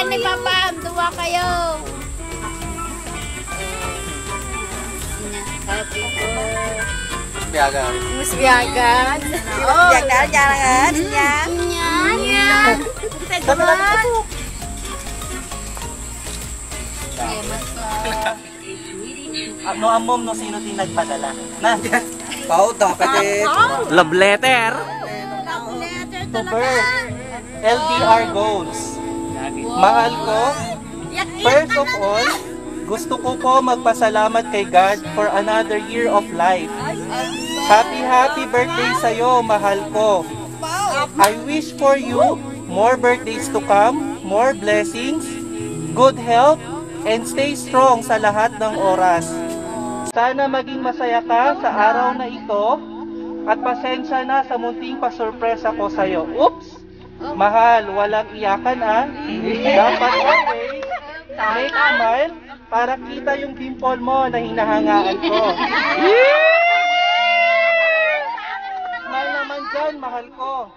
ni Papa, dua kayo. Happy birthday. Biagan. Mas biagan. Oh, jangan. Yan. Teguan. Ano amom no sino tin nagpadala? Na. Kau dapat Love letter. To birth. LDR goals. Mahal ko. First of all, gusto ko po magpasalamat kay God for another year of life. Happy birthday sa'yo, mahal ko. I wish for you more birthdays to come, more blessings, good health, and stay strong sa lahat ng oras. Sana maging masaya ka sa araw na ito at pasensya na sa munting pasurpresa ko sa'yo. Oops! Mahal, walang iyakan Dapat always make a smile para kita yung dimple mo na hinahangaan ko. Smile naman dyan, mahal ko.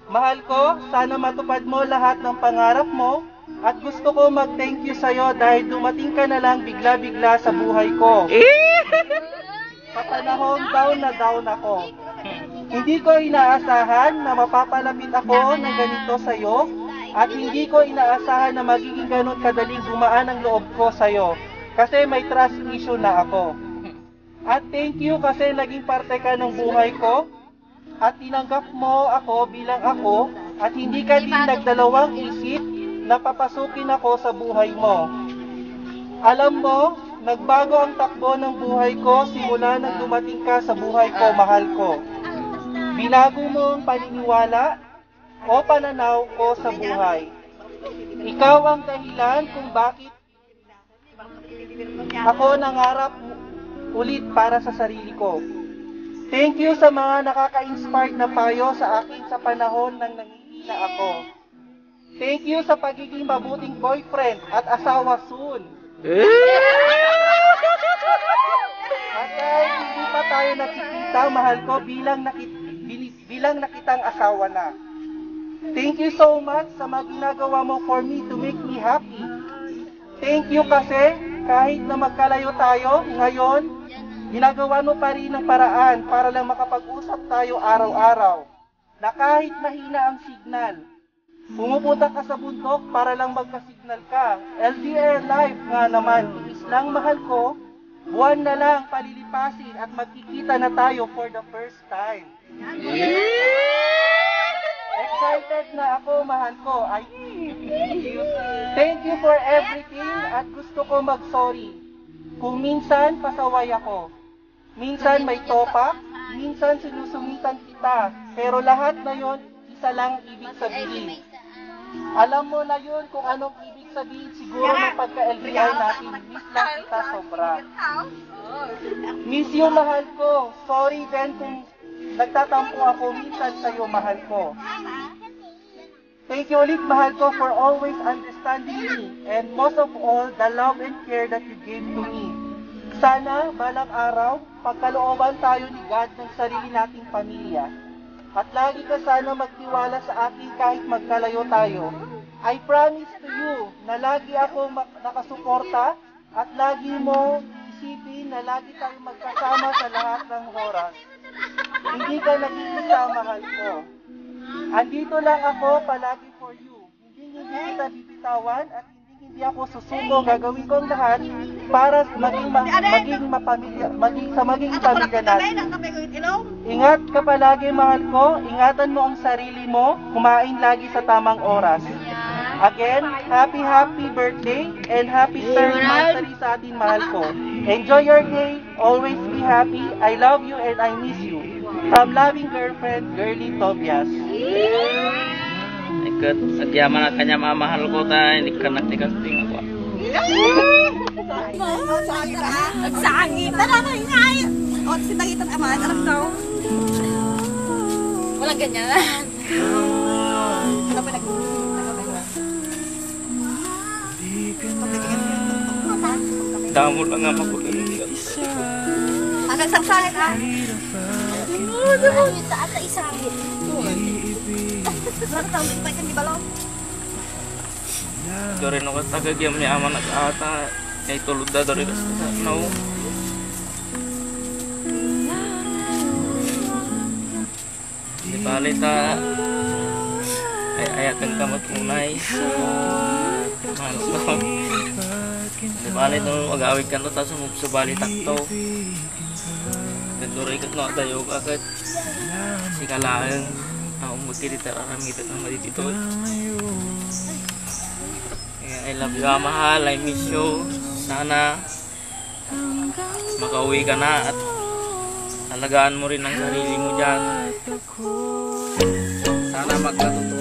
Mahal ko, sana matupad mo lahat ng pangarap mo. At gusto ko mag-thank you sa'yo dahil dumating ka na lang bigla-bigla sa buhay ko. Papanahon down ako. Hindi ko inaasahan na mapapalapit ako ng ganito sa'yo. At hindi ko inaasahan na magiging ganun kadaling gumaan ang loob ko sa'yo. Kasi may trust issue na ako. At thank you kasi naging parte ka ng buhay ko. At tinanggap mo ako bilang ako. At hindi ka din nagdalawang isip na papasukin ako sa buhay mo. Alam mo, nagbago ang takbo ng buhay ko simula nang dumating ka sa buhay ko, mahal ko. Binago mo ang paniniwala o pananaw ko sa buhay. Ikaw ang dahilan kung bakit ako nangarap ulit para sa sarili ko. Thank you sa mga nakaka-inspired na payo sa akin sa panahon nang nangihina ako. Thank you sa pagiging mabuting boyfriend at asawa soon. At dahil hindi pa tayo nakikita, mahal ko, bilang nakitang asawa na. Thank you so much sa mga ginagawa mo for me to make me happy. Thank you kasi kahit na magkalayo tayo, ngayon, ginagawa mo pa rin ang paraan para lang makapag-usap tayo araw-araw. Na kahit mahina ang signal, pumupunta ka sa bundok para lang magka-signal ka. LDR life nga naman, iis lang mahal ko, buwan na lang palilipasin at magkikita na tayo for the first time. Excited na ako, mahal ko. Thank you for everything at gusto ko mag-sorry. Kung minsan pasaway ako, minsan may topak, minsan sinusungitan kita, pero lahat na yon isa lang ibig sabihin. Alam mo na yun kung anong ibig sabihin siguro ng pagka-LDR natin. Miss lang kita sobra. Miss you, mahal ko. Sorry din kung nagtatampo ako minsan sa'yo, mahal ko. Thank you ulit, mahal ko, for always understanding me. And most of all, the love and care that you gave to me. Sana, balang araw, pagkalooban tayo ni God ng sarili nating pamilya. At lagi ka sana magtiwala sa akin kahit magkalayo tayo. I promise to you na lagi ako nakasuporta at lagi mo isipin na lagi tayong magkasama sa lahat ng oras. Hindi ka nag-iisa, mahal ko. Andito lang ako palagi for you. Hindi kita bibitawan at hindi ako susuko. Gagawin ko ang lahat para maging pamilya natin. Ingat ka palagi, mahal ko. Ingatan mo ang sarili mo. Kumain lagi sa tamang oras. Again, happy birthday and happy third anniversary sa atin, mahal ko. Enjoy your day. Always be happy. I love you and I miss you. From loving girlfriend, Girly Tobias. Ikut sagyaman at kanya mamahal ko tayo. Hindi ka nagtigasting ako. Nagsangit. Talaga ngay. O, sinagitan aman. Alam daw. Walang ganyan. Ano pa Damo lang nga magulit. Hanggang sagsangit ha? Ang taas na isangit. Berapa tahun kita ikan di balong? Dorin ako tagagyam ni aman at ata. Kay tulod na dorin ka sa no. Di bali ta. Ay ayakan ka matunay. Manos na. Di bali nung mag-awig ka na ta sa bali takto. Dorin ka no tayo agad. Si kalaang umuti di tararamitan ng matitito. I love you, mahal. I miss you. Sana makauwi ka na at alagaan mo rin ang sarili mo dyan. Sana magkatutuwa